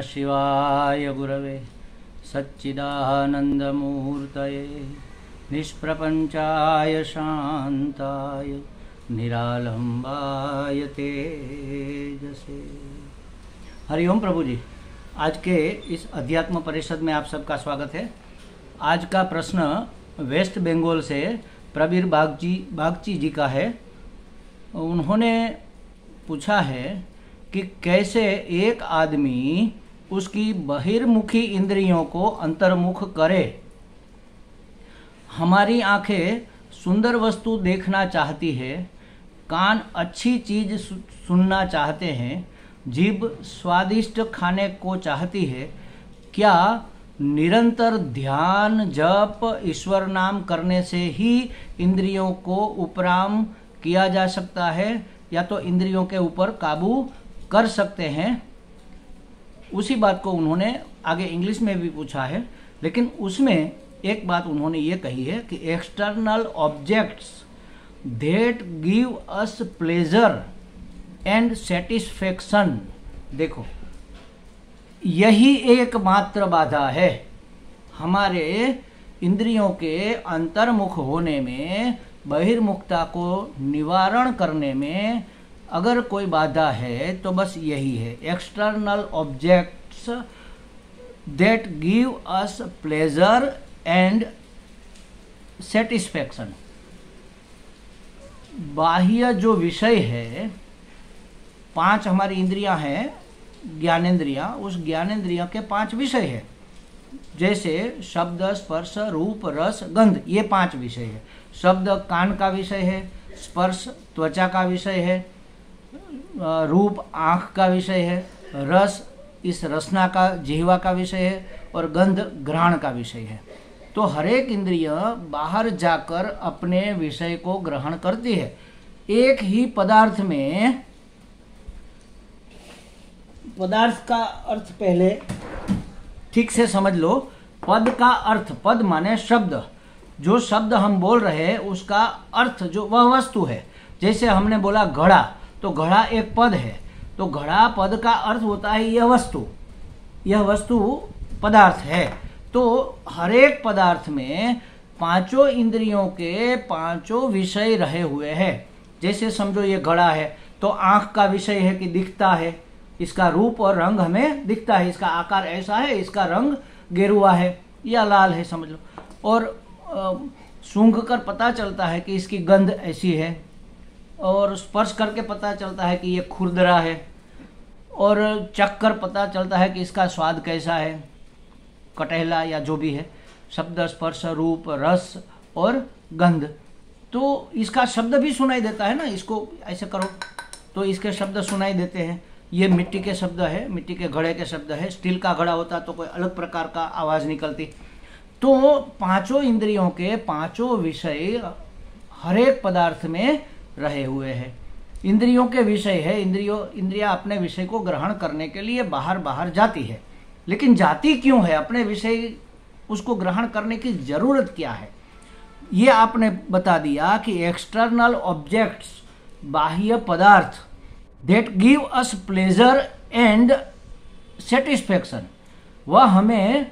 नमः शिवाय गुरवे सच्चिदानन्दमूर्तये निष्प्रपंचाय शांताय निरालंबाय तेजसे। हरिओम प्रभु जी, आज के इस अध्यात्म परिषद में आप सबका स्वागत है। आज का प्रश्न वेस्ट बंगाल से प्रवीर बागची जी का है। उन्होंने पूछा है कि कैसे एक आदमी उसकी बहिर्मुखी इंद्रियों को अंतर्मुख करे। हमारी आंखें सुंदर वस्तु देखना चाहती है, कान अच्छी चीज सुनना चाहते हैं, जीभ स्वादिष्ट खाने को चाहती है। क्या निरंतर ध्यान जप ईश्वर नाम करने से ही इंद्रियों को उपराम किया जा सकता है, या तो इंद्रियों के ऊपर काबू कर सकते हैं? उसी बात को उन्होंने आगे इंग्लिश में भी पूछा है, लेकिन उसमें एक बात उन्होंने ये कही है कि external objects that give us pleasure and satisfaction, देखो यही एकमात्र बाधा है हमारे इंद्रियों के अंतर्मुख होने में, बहिर्मुखता को निवारण करने में। अगर कोई बाधा है तो बस यही है, external objects that give us pleasure and satisfaction. बाह्य जो विषय है, 5 हमारी इंद्रियां हैं, ज्ञानेंद्रियां, उस ज्ञानेंद्रियों के 5 विषय है, जैसे शब्द, स्पर्श, रूप, रस, गंध, ये 5 विषय है। शब्द कान का विषय है, स्पर्श त्वचा का विषय है, रूप आँख का विषय है, रस इस रसना का जिह्वा का विषय है, और गंध घ्राण का विषय है। तो हर एक इंद्रिय बाहर जाकर अपने विषय को ग्रहण करती है। एक ही पदार्थ में, पदार्थ का अर्थ पहले ठीक से समझ लो। पद का अर्थ, पद माने शब्द, जो शब्द हम बोल रहे हैं उसका अर्थ जो वह वस्तु है। जैसे हमने बोला घड़ा, तो घड़ा एक पद है, तो घड़ा पद का अर्थ होता है यह वस्तु, यह वस्तु पदार्थ है। तो हर एक पदार्थ में 5 इंद्रियों के 5 विषय रहे हुए हैं। जैसे समझो ये घड़ा है, तो आंख का विषय है कि दिखता है, इसका रूप और रंग हमें दिखता है, इसका आकार ऐसा है, इसका रंग गेरुआ है या लाल है समझ लो, और सूंघ कर पता चलता है कि इसकी गंध ऐसी है, और स्पर्श करके पता चलता है कि ये खुरदरा है, और चख कर पता चलता है कि इसका स्वाद कैसा है, कटहला या जो भी है। शब्द, स्पर्श, रूप, रस और गंध। तो इसका शब्द भी सुनाई देता है ना, इसको ऐसे करो तो इसके शब्द सुनाई देते हैं। ये मिट्टी के शब्द है, मिट्टी के घड़े के शब्द है। स्टील का घड़ा होता तो कोई अलग प्रकार का आवाज़ निकलती। तो 5 इंद्रियों के 5 विषय हर एक पदार्थ में रहे हुए हैं। इंद्रियों के विषय है, इंद्रियां अपने विषय को ग्रहण करने के लिए बाहर बाहर जाती है, लेकिन जाती क्यों है? अपने विषय उसको ग्रहण करने की जरूरत क्या है? ये आपने बता दिया कि एक्सटर्नल ऑब्जेक्ट्स, बाह्य पदार्थ, that give us pleasure and satisfaction, वह हमें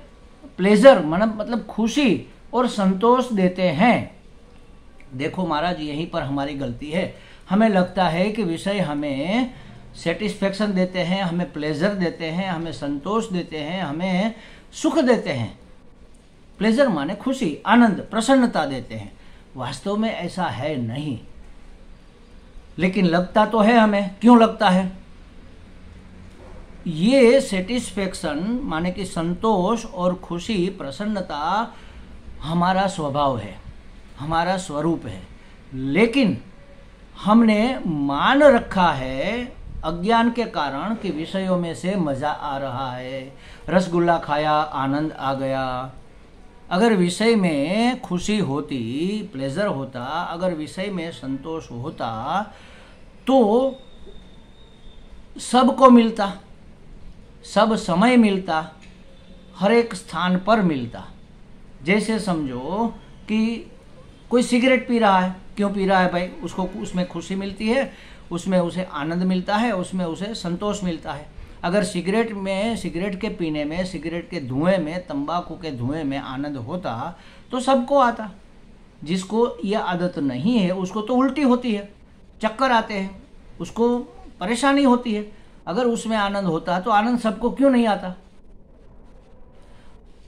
प्लेजर मतलब खुशी और संतोष देते हैं। देखो महाराज, यहीं पर हमारी गलती है। हमें लगता है कि विषय हमें सेटिस्फेक्शन देते हैं, हमें प्लेजर देते हैं, हमें संतोष देते हैं, हमें सुख देते हैं। प्लेजर माने खुशी, आनंद, प्रसन्नता देते हैं। वास्तव में ऐसा है नहीं, लेकिन लगता तो है हमें। क्यों लगता है? ये सेटिस्फेक्शन माने कि संतोष और खुशी, प्रसन्नता हमारा स्वभाव है, हमारा स्वरूप है, लेकिन हमने मान रखा है अज्ञान के कारण कि विषयों में से मजा आ रहा है। रसगुल्ला खाया, आनंद आ गया। अगर विषय में खुशी होती, प्लेजर होता, अगर विषय में संतोष होता तो सबको मिलता, सब समय मिलता, हर एक स्थान पर मिलता। जैसे समझो कि कोई सिगरेट पी रहा है, क्यों पी रहा है भाई? उसको उसमें खुशी मिलती है, उसमें उसे आनंद मिलता है, उसमें उसे संतोष मिलता है। अगर सिगरेट के पीने में, सिगरेट के धुएं में, तंबाकू के धुएं में आनंद होता तो सबको आता। जिसको यह आदत नहीं है उसको तो उल्टी होती है, चक्कर आते हैं, उसको परेशानी होती है। अगर उसमें आनंद होता तो आनंद सबको क्यों नहीं आता।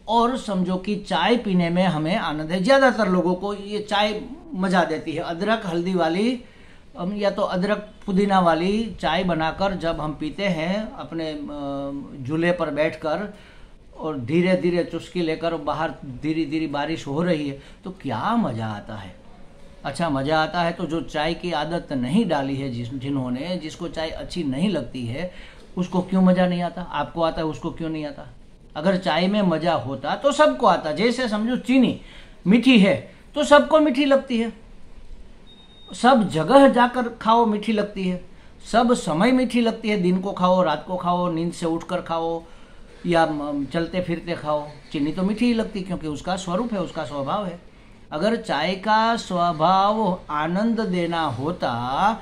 और समझो कि चाय पीने में हमें आनंद है, ज़्यादातर लोगों को ये चाय मज़ा देती है। अदरक हल्दी वाली या तो अदरक पुदीना वाली चाय बनाकर जब हम पीते हैं अपने झूले पर बैठकर और धीरे धीरे चुस्की लेकर, बाहर धीरे धीरे बारिश हो रही है, तो क्या मज़ा आता है। अच्छा मज़ा आता है। तो जो चाय की आदत नहीं डाली है, जिन्होंने, जिसको चाय अच्छी नहीं लगती है, उसको क्यों मज़ा नहीं आता। आपको आता है, उसको क्यों नहीं आता। अगर चाय में मज़ा होता तो सबको आता। जैसे समझो चीनी मीठी है तो सबको मीठी लगती है, सब जगह जाकर खाओ मीठी लगती है, सब समय मीठी लगती है। दिन को खाओ, रात को खाओ, नींद से उठकर खाओ या चलते फिरते खाओ, चीनी तो मीठी ही लगती क्योंकि उसका स्वरूप है, उसका स्वभाव है। अगर चाय का स्वभाव आनंद देना होता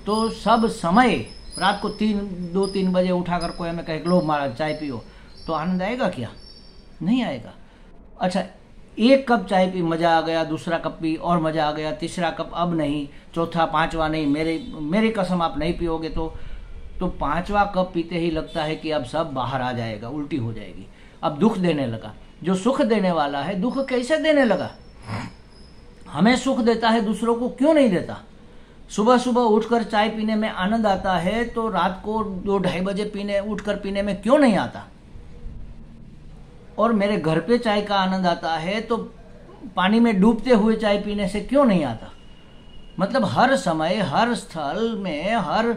तो सब समय, रात को 2-3 बजे उठाकर कोई हमें कहे लो मारा चाय पियो, तो आनंद आएगा क्या। नहीं आएगा। अच्छा, एक कप चाय पी मज़ा आ गया, दूसरा कप पी और मज़ा आ गया, तीसरा कप अब नहीं, चौथा पांचवा नहीं, मेरी कसम आप नहीं पियोगे तो पांचवा कप पीते ही लगता है कि अब सब बाहर आ जाएगा, उल्टी हो जाएगी, अब दुख देने लगा। जो सुख देने वाला है दुख कैसे देने लगा। हमें सुख देता है, दूसरों को क्यों नहीं देता। सुबह सुबह उठकर चाय पीने में आनंद आता है तो रात को 2-2:30 बजे उठकर पीने में क्यों नहीं आता। और मेरे घर पे चाय का आनंद आता है तो पानी में डूबते हुए चाय पीने से क्यों नहीं आता। मतलब हर समय, हर स्थल में, हर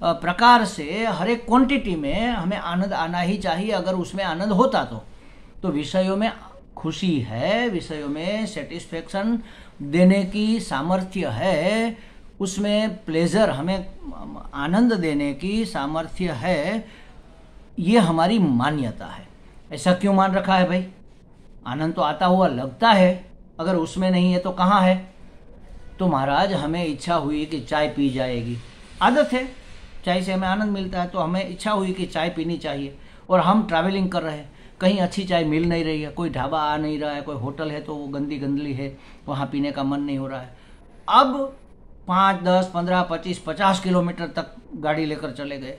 प्रकार से, हर एक क्वांटिटी में हमें आनंद आना ही चाहिए। अगर उसमें आनंद होता तो विषयों में खुशी है, विषयों में सेटिस्फेक्शन देने की सामर्थ्य है, उसमें प्लेजर, हमें आनंद देने की सामर्थ्य है। ये हमारी मान्यता है। ऐसा क्यों मान रखा है भाई। आनंद तो आता हुआ लगता है, अगर उसमें नहीं है तो कहाँ है। तो महाराज हमें इच्छा हुई कि चाय पी जाएगी, आदत है, चाय से हमें आनंद मिलता है, तो हमें इच्छा हुई कि चाय पीनी चाहिए। और हम ट्रैवलिंग कर रहे हैं, कहीं अच्छी चाय मिल नहीं रही है, कोई ढाबा आ नहीं रहा है, कोई होटल है तो वो गंदी गंदली है, वहाँ पीने का मन नहीं हो रहा है। अब 5, 10, 15, 25, 50 किलोमीटर तक गाड़ी लेकर चले गए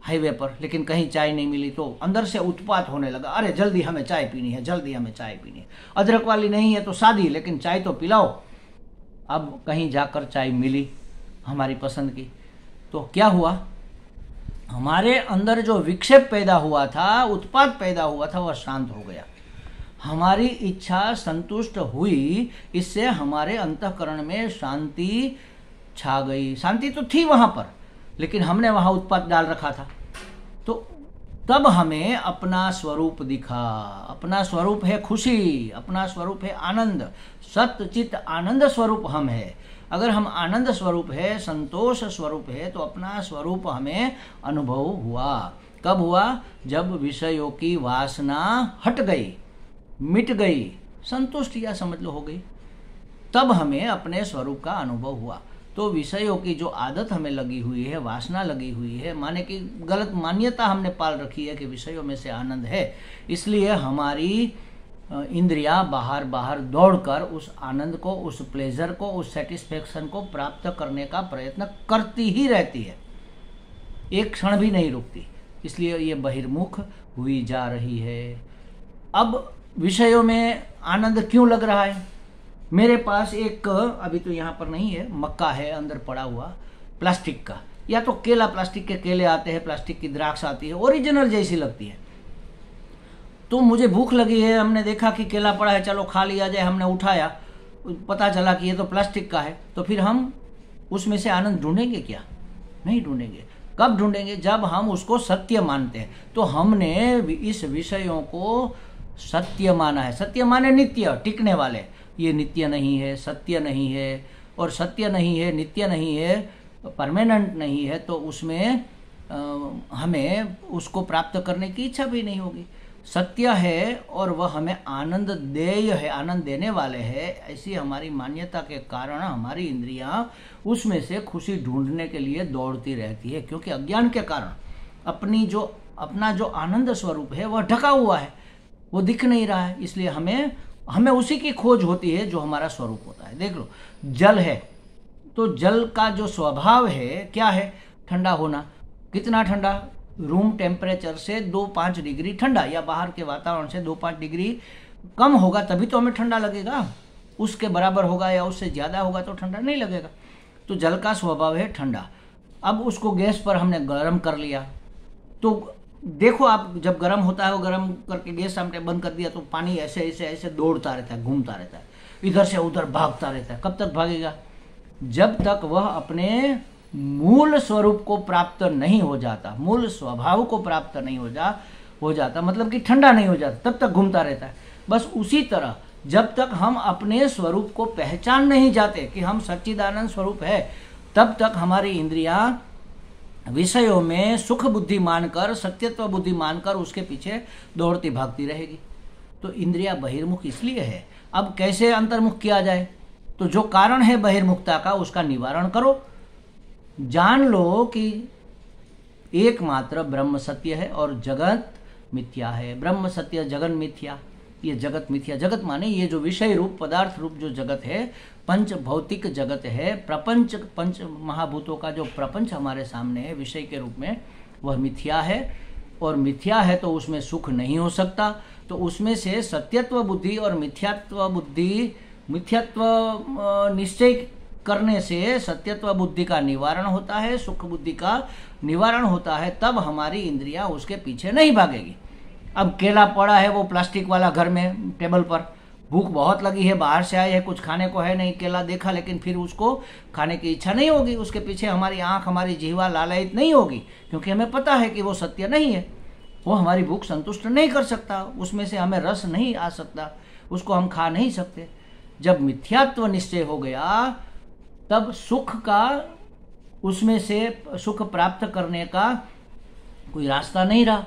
हाईवे पर, लेकिन कहीं चाय नहीं मिली तो अंदर से उत्पात होने लगा। अरे जल्दी हमें चाय पीनी है, जल्दी हमें चाय पीनी है। अदरक वाली नहीं है तो सादी, लेकिन चाय तो पिलाओ। अब कहीं जाकर चाय मिली हमारी पसंद की, तो क्या हुआ, हमारे अंदर जो विक्षेप पैदा हुआ था, उत्पात पैदा हुआ था, वह शांत हो गया। हमारी इच्छा संतुष्ट हुई, इससे हमारे अंतःकरण में शांति छा गई। शांति तो थी वहां पर, लेकिन हमने वहां उत्पात डाल रखा था। तो तब हमें अपना स्वरूप दिखा। अपना स्वरूप है खुशी, अपना स्वरूप है आनंद, सत्य चित्त आनंद स्वरूप हम है। अगर हम आनंद स्वरूप है, संतोष स्वरूप है, तो अपना स्वरूप हमें अनुभव हुआ। कब हुआ, जब विषयों की वासना हट गई, मिट गई, संतुष्ट या समझ लो हो गई, तब हमें अपने स्वरूप का अनुभव हुआ। तो विषयों की जो आदत हमें लगी हुई है, वासना लगी हुई है, माने कि गलत मान्यता हमने पाल रखी है कि विषयों में से आनंद है, इसलिए हमारी इंद्रियां बाहर बाहर दौड़कर उस आनंद को, उस प्लेजर को, उस सेटिस्फेक्शन को प्राप्त करने का प्रयत्न करती ही रहती है, एक क्षण भी नहीं रुकती। इसलिए ये बहिर्मुख हुई जा रही है। अब विषयों में आनंद क्यों लग रहा है। मेरे पास एक, अभी तो यहाँ पर नहीं है, मक्का है अंदर पड़ा हुआ प्लास्टिक का, या तो केला, प्लास्टिक के केले आते हैं, प्लास्टिक की द्राक्ष आती है, ओरिजिनल जैसी लगती है। तो मुझे भूख लगी है, हमने देखा कि केला पड़ा है, चलो खा लिया जाए, हमने उठाया, पता चला कि ये तो प्लास्टिक का है, तो फिर हम उसमें से आनंद ढूंढेंगे क्या। नहीं ढूंढेंगे। कब ढूंढेंगे, जब हम उसको सत्य मानते हैं। तो हमने इस विषयों को सत्य माना है। सत्य माने नित्य, टिकने वाले। ये नित्य नहीं है, सत्य नहीं है, और सत्य नहीं है, नित्य नहीं है, परमानेंट नहीं है, तो उसमें हमें उसको प्राप्त करने की इच्छा भी नहीं होगी। सत्य है और वह हमें आनंद देय है, आनंद देने वाले है, ऐसी हमारी मान्यता के कारण हमारी इंद्रियां उसमें से खुशी ढूंढने के लिए दौड़ती रहती है। क्योंकि अज्ञान के कारण, अपनी जो अपना जो आनंद स्वरूप है वह ढका हुआ है, वो दिख नहीं रहा है। इसलिए हमें उसी की खोज होती है जो हमारा स्वरूप होता है। देख लो, जल है तो जल का जो स्वभाव है क्या है? ठंडा होना। कितना ठंडा? रूम टेम्परेचर से 2-5 डिग्री ठंडा, या बाहर के वातावरण से 2-5 डिग्री कम होगा तभी तो हमें ठंडा लगेगा। उसके बराबर होगा या उससे ज़्यादा होगा तो ठंडा नहीं लगेगा। तो जल का स्वभाव है ठंडा। अब उसको गैस पर हमने गर्म कर लिया, तो देखो आप जब गर्म होता है वो गर्म करके गैस हमने बंद कर दिया तो पानी ऐसे ऐसे ऐसे दौड़ता रहता है, घूमता रहता है, इधर से उधर भागता रहता है। कब तक भागेगा? जब तक वह अपने मूल स्वरूप को प्राप्त नहीं हो जाता, मूल स्वभाव को प्राप्त नहीं हो जाता, मतलब कि ठंडा नहीं हो जाता, तब तक घूमता रहता है। बस उसी तरह जब तक हम अपने स्वरूप को पहचान नहीं जाते कि हम सच्चिदानंद स्वरूप है, तब तक हमारी इंद्रियां विषयों में सुख बुद्धि मानकर, सत्यत्व बुद्धि मानकर उसके पीछे दौड़ती भागती रहेगी। तो इंद्रिया बहिर्मुख इसलिए है। अब कैसे अंतर्मुख किया जाए? तो जो कारण है बहिर्मुखता का उसका निवारण करो। जान लो कि एकमात्र ब्रह्म सत्य है और जगत मिथ्या है। ब्रह्म सत्य, जगत मिथ्या। ये जगत मिथ्या, जगत माने ये जो विषय रूप पदार्थ रूप जो जगत है, पंच भौतिक जगत है, प्रपंच, पंच महाभूतों का जो प्रपंच हमारे सामने है विषय के रूप में, वह मिथ्या है। और मिथ्या है तो उसमें सुख नहीं हो सकता। तो उसमें से सत्यत्व बुद्धि और मिथ्यात्व बुद्धि, मिथ्यात्व निश्चय करने से सत्यत्व बुद्धि का निवारण होता है, सुख बुद्धि का निवारण होता है। तब हमारी इंद्रियां उसके पीछे नहीं भागेगी। अब केला पड़ा है वो प्लास्टिक वाला घर में टेबल पर, भूख बहुत लगी है, बाहर से आए है, कुछ खाने को है नहीं, केला देखा लेकिन फिर उसको खाने की इच्छा नहीं होगी। उसके पीछे हमारी आंख, हमारी जिह्वा लालयित नहीं होगी, क्योंकि हमें पता है कि वो सत्य नहीं है, वो हमारी भूख संतुष्ट नहीं कर सकता, उसमें से हमें रस नहीं आ सकता, उसको हम खा नहीं सकते। जब मिथ्यात्व निश्चय हो गया तब सुख का, उसमें से सुख प्राप्त करने का कोई रास्ता नहीं रहा।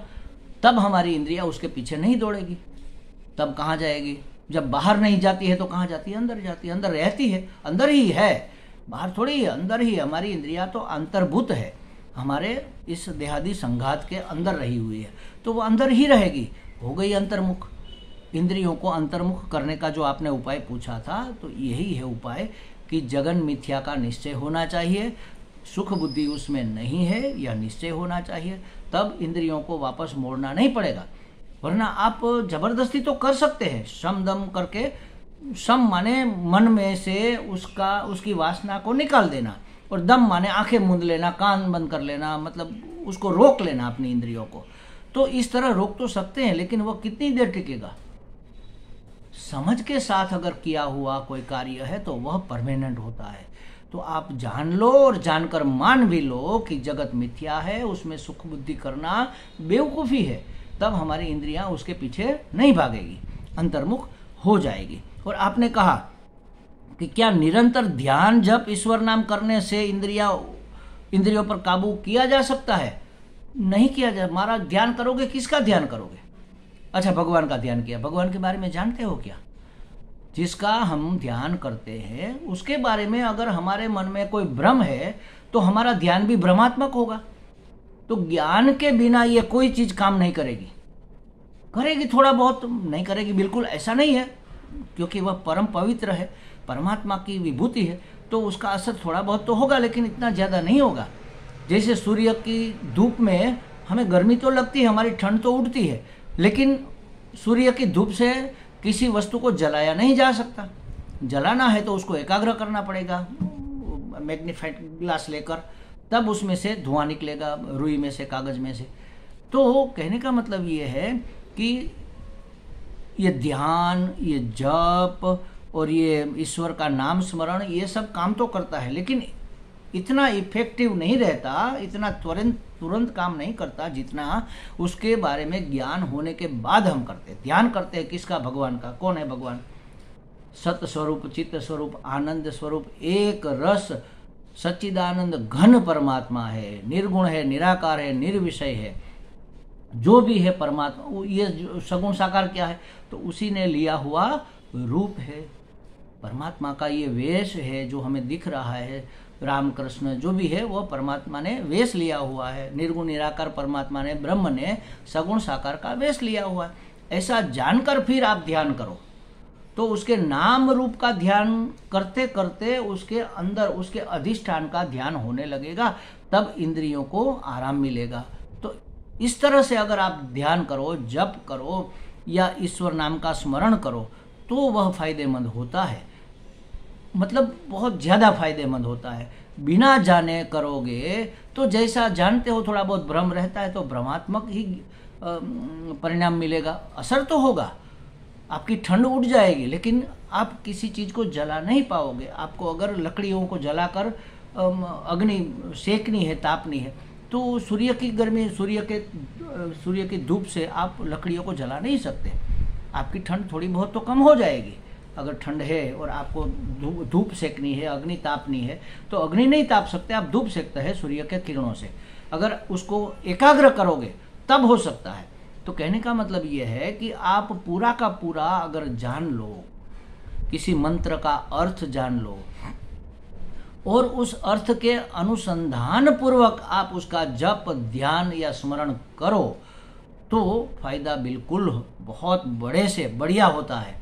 तब हमारी इंद्रियां उसके पीछे नहीं दौड़ेगी। तब कहाँ जाएगी? जब बाहर नहीं जाती है तो कहाँ जाती है? अंदर जाती है। अंदर रहती है, अंदर ही है, बाहर थोड़ी है, अंदर ही। हमारी इंद्रियां तो अंतर्भूत है, हमारे इस देहादि संघात के अंदर रही हुई है, तो वो अंदर ही रहेगी। हो गई अंतर्मुख। इंद्रियों को अंतर्मुख करने का जो आपने उपाय पूछा था, तो यही है उपाय कि जगन मिथ्या का निश्चय होना चाहिए, सुख बुद्धि उसमें नहीं है, यह निश्चय होना चाहिए। तब इंद्रियों को वापस मोड़ना नहीं पड़ेगा। वरना आप जबरदस्ती तो कर सकते हैं, श्रम दम करके। श्रम माने मन में से उसकी वासना को निकाल देना, और दम माने आंखें मूंद लेना, कान बंद कर लेना, मतलब उसको रोक लेना अपनी इंद्रियों को। तो इस तरह रोक तो सकते हैं, लेकिन वो कितनी देर टिकेगा? समझ के साथ अगर किया हुआ कोई कार्य है तो वह परमानेंट होता है। तो आप जान लो और जानकर मान भी लो कि जगत मिथ्या है, उसमें सुख बुद्धि करना बेवकूफ़ी है। तब हमारी इंद्रियां उसके पीछे नहीं भागेगी, अंतर्मुख हो जाएगी। और आपने कहा कि क्या निरंतर ध्यान जप ईश्वर नाम करने से इंद्रियों पर काबू किया जा सकता है? नहीं किया जा। हमारा ध्यान करोगे, किसका ध्यान करोगे? अच्छा, भगवान का ध्यान किया। भगवान के बारे में जानते हो क्या? जिसका हम ध्यान करते हैं उसके बारे में अगर हमारे मन में कोई भ्रम है तो हमारा ध्यान भी भ्रमात्मक होगा। तो ज्ञान के बिना ये कोई चीज काम नहीं करेगी। करेगी थोड़ा बहुत, नहीं करेगी बिल्कुल ऐसा नहीं है, क्योंकि वह परम पवित्र है, परमात्मा की विभूति है, तो उसका असर थोड़ा बहुत तो होगा, लेकिन इतना ज़्यादा नहीं होगा। जैसे सूर्य की धूप में हमें गर्मी तो लगती है, हमारी ठंड तो उठती है, लेकिन सूर्य की धूप से किसी वस्तु को जलाया नहीं जा सकता। जलाना है तो उसको एकाग्र करना पड़ेगा, मैग्नीफाइड ग्लास लेकर, तब उसमें से धुआं निकलेगा, रुई में से, कागज में से। तो कहने का मतलब ये है कि ये ध्यान, ये जप और ये ईश्वर का नाम स्मरण, ये सब काम तो करता है, लेकिन इतना इफेक्टिव नहीं रहता, इतना तुरंत काम नहीं करता जितना उसके बारे में ज्ञान होने के बाद हम करते। ध्यान करते हैं किसका? भगवान का। कौन है भगवान? सत स्वरूप, चित्त स्वरूप, आनंद स्वरूप, एक रस सच्चिदानंद घन परमात्मा है, निर्गुण है, निराकार है, निर्विषय है, जो भी है परमात्मा। ये सगुण साकार क्या है? तो उसी ने लिया हुआ रूप है, परमात्मा का ये वेश है जो हमें दिख रहा है। राम कृष्ण जो भी है वो परमात्मा ने वेश लिया हुआ है। निर्गुण निराकार परमात्मा ने, ब्रह्म ने सगुण साकार का वेश लिया हुआ है। ऐसा जानकर फिर आप ध्यान करो तो उसके नाम रूप का ध्यान करते करते उसके अंदर उसके अधिष्ठान का ध्यान होने लगेगा, तब इंद्रियों को आराम मिलेगा। तो इस तरह से अगर आप ध्यान करो, जप करो या ईश्वर नाम का स्मरण करो तो वह फायदेमंद होता है, मतलब बहुत ज़्यादा फायदेमंद होता है। बिना जाने करोगे तो जैसा जानते हो थोड़ा बहुत भ्रम रहता है तो भ्रमात्मक ही परिणाम मिलेगा। असर तो होगा, आपकी ठंड उठ जाएगी, लेकिन आप किसी चीज़ को जला नहीं पाओगे। आपको अगर लकड़ियों को जलाकर अग्नि सेकनी है, तापनी है, तो सूर्य की गर्मी, सूर्य की धूप से आप लकड़ियों को जला नहीं सकते। आपकी ठंड थोड़ी बहुत तो कम हो जाएगी। अगर ठंड है और आपको धूप सेकनी है, अग्नि तापनी है, तो अग्नि नहीं ताप सकते, आप धूप सेकते हैं सूर्य के किरणों से। अगर उसको एकाग्र करोगे तब हो सकता है। तो कहने का मतलब ये है कि आप पूरा का पूरा अगर जान लो, किसी मंत्र का अर्थ जान लो और उस अर्थ के अनुसंधान पूर्वक आप उसका जप, ध्यान या स्मरण करो तो फायदा बिल्कुल बहुत बड़े से बढ़िया होता है।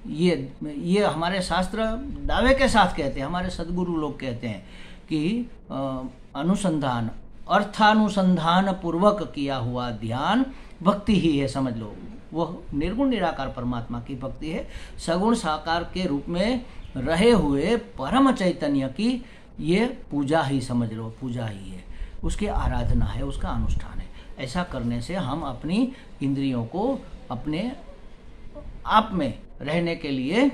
ये हमारे शास्त्र दावे के साथ कहते हैं, हमारे सद्गुरु लोग कहते हैं कि अनुसंधान, अर्थानुसंधान पूर्वक किया हुआ ध्यान भक्ति ही है, समझ लो। वह निर्गुण निराकार परमात्मा की भक्ति है, सगुण साकार के रूप में रहे हुए परम चैतन्य की ये पूजा ही समझ लो, पूजा ही है, उसकी आराधना है, उसका अनुष्ठान है। ऐसा करने से हम अपनी इंद्रियों को अपने आप में रहने के लिए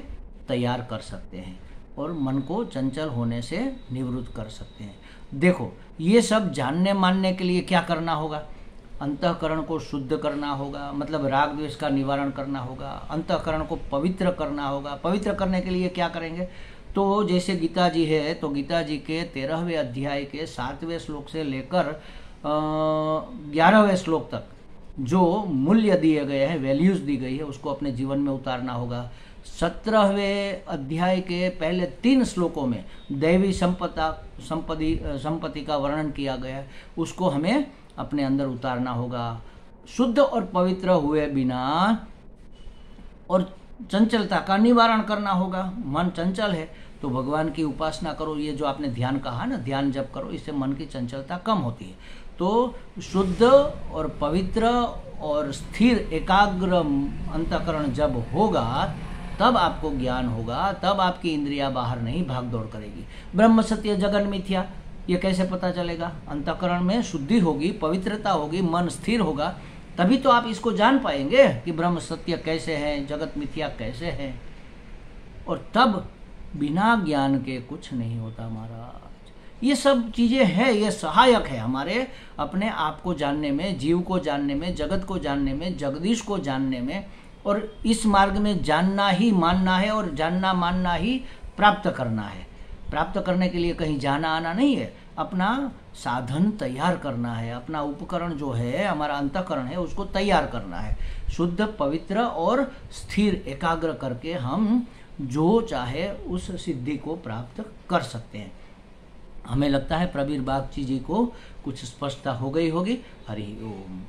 तैयार कर सकते हैं और मन को चंचल होने से निवृत्त कर सकते हैं। देखो, ये सब जानने मानने के लिए क्या करना होगा? अंतःकरण को शुद्ध करना होगा, मतलब राग द्वेष का निवारण करना होगा। अंतःकरण को पवित्र करना होगा। पवित्र करने के लिए क्या करेंगे? तो जैसे गीता जी है, तो गीता जी के 13वें अध्याय के 7वें श्लोक से लेकर 11वें श्लोक तक जो मूल्य दिए गए हैं, वैल्यूज दी गई है, उसको अपने जीवन में उतारना होगा। 17वें अध्याय के पहले 3 श्लोकों में दैवी संपत्ति का वर्णन किया गया है, उसको हमें अपने अंदर उतारना होगा। शुद्ध और पवित्र हुए बिना और चंचलता का निवारण करना होगा। मन चंचल है तो भगवान की उपासना करो। ये जो आपने ध्यान कहा ना, ध्यान जप करो, इससे मन की चंचलता कम होती है। तो शुद्ध और पवित्र और स्थिर एकाग्र अंतःकरण जब होगा तब आपको ज्ञान होगा, तब आपकी इंद्रियां बाहर नहीं भाग दौड़ करेगी। ब्रह्म सत्य जगन मिथ्या, ये कैसे पता चलेगा? अंतःकरण में शुद्धि होगी, पवित्रता होगी, मन स्थिर होगा, तभी तो आप इसको जान पाएंगे कि ब्रह्म सत्य कैसे है, जगत मिथ्या कैसे है। और तब बिना ज्ञान के कुछ नहीं होता महाराज। ये सब चीज़ें हैं, ये सहायक है हमारे अपने आप को जानने में, जीव को जानने में, जगत को जानने में, जगदीश को जानने में। और इस मार्ग में जानना ही मानना है और जानना मानना ही प्राप्त करना है। प्राप्त करने के लिए कहीं जाना आना नहीं है, अपना साधन तैयार करना है, अपना उपकरण जो है हमारा अंतःकरण है उसको तैयार करना है। शुद्ध, पवित्र और स्थिर एकाग्र करके हम जो चाहे उस सिद्धि को प्राप्त कर सकते हैं। हमें लगता है प्रवीर बागची जी को कुछ स्पष्टता हो गई होगी। हरि ओम।